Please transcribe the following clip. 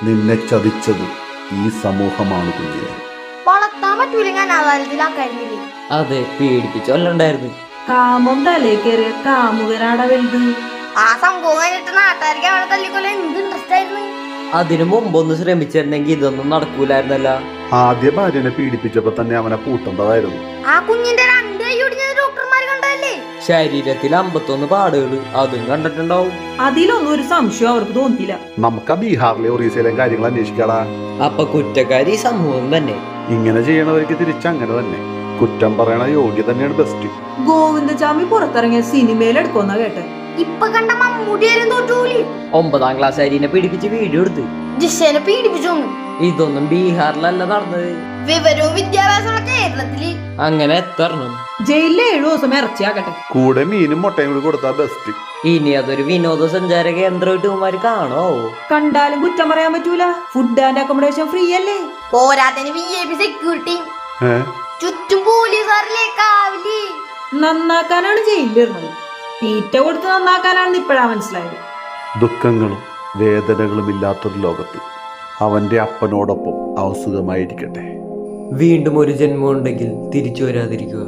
നിന്നെ ചതിച്ചത് ഈ സമൂഹമാണ് കുഞ്ഞെ. വളർത്താൻ പറ്റൂലെങ്കിൽ അനാഥാലയത്തിലാക്കായിരുന്നില്ലേ? അതെ, പേടിപ്പിച്ചൊല്ലുണ്ടായിരുന്നു. കാമം തലേ കയറിയ കാമുകനാടാ വലുത്. ആ സംഭവം കഴിഞ്ഞിട്ട് നാട്ടുകാർക്ക് അവളെ തല്ലിക്കൊല്ലാൻ എന്ത് ഇൻട്രസ്റ്റ് ആയിരുന്നു. അതിനു മുമ്പൊന്ന് ശ്രമിച്ചിരുന്നെങ്കിൽ ഇതൊന്നും നടക്കൂലായിരുന്നല്ല. ആദ്യ ഭാര്യനെ പീഡിപ്പിച്ചപ്പോ തന്നെ അവനെ പൂട്ടേണ്ടതായിരുന്നു. ആ കുഞ്ഞിന്റെ 2 കൈ ഒടിഞ്ഞത് ഡോക്ടർമാർ കണ്ടല്ലേ? ശരീരത്തിൽ 51 പാടുകൾ അതും കണ്ടിട്ടുണ്ടാവും. അതിലൊന്നും ഒരു സംശയം അവർക്ക് തോന്നിയില്ല. നമുക്ക് ബീഹാറിലെ ഒറീസയിലെയും കാര്യങ്ങൾ അന്വേഷിക്കാടാ. അപ്പൊ കുറ്റക്കാരി സമൂഹം തന്നെ. ഇങ്ങനെ ചെയ്യണവർക്ക് തിരിച്ചങ്ങനെ തന്നെ. കുറ്റം പറയണ യോഗ്യ തന്നെയാണ് ബെസ്റ്റ്. ഗോവിന്ദചാമി പുറത്തിറങ്ങിയ സിനിമയിലെടുക്കുമെന്നാ കേട്ടെ. ഇപ്പൊ കണ്ട മമ്മൂട്ടിയാരും തോറ്റൂലി. 9ാം ക്ലാസ് അരിനെ പിടിപ്പിച്ച് വീഡിയോ എടുത്ത് ജിഷേനെ പീഡിപ്പിച്ചു. ഇതൊന്നും ബീഹാറിലല്ല നടന്നത്. വിവരവും വിദ്യാഭ്യാസമുള്ള കേരളത്തില് അങ്ങനെ എത്തരണം. ജയിലിലെ 7 ദിവസം ഇറച്ചിയാക്കട്ടെ. കൂടെ മീനും മുട്ടയും കൂടി കൊടുത്താ ബെസ്റ്റ്. ഇനി അതൊരു വിനോദസഞ്ചാര കേന്ദ്രമായിട്ട് ഇവന്മാര് കാണോ? കണ്ടാലും കുറ്റം പറയാൻ പറ്റൂല. ഫുഡ് ആൻഡ് അക്കോമഡേഷൻ ഫ്രീ അല്ലേ? പോരാത്തതിന് VIP സെക്യൂരിറ്റി, ചുറ്റും പോലീസുകാരില്ലേ കാവലി. നന്നാക്കാനാണ് ജയിലിലിരുന്നത്. തീറ്റ കൊടുത്ത് നന്നാക്കാനാണെന്ന് ഇപ്പോഴാ മനസ്സിലായത്. ദുഃഖങ്ങളും വേദനകളും ഇല്ലാത്തൊരു ലോകത്ത് അവന്റെ അപ്പനോടൊപ്പം അവൻ സുഖമായിരിക്കട്ടെ. വീണ്ടും ഒരു ജന്മം ഉണ്ടെങ്കിൽ തിരിച്ചു വരാതിരിക്കുക.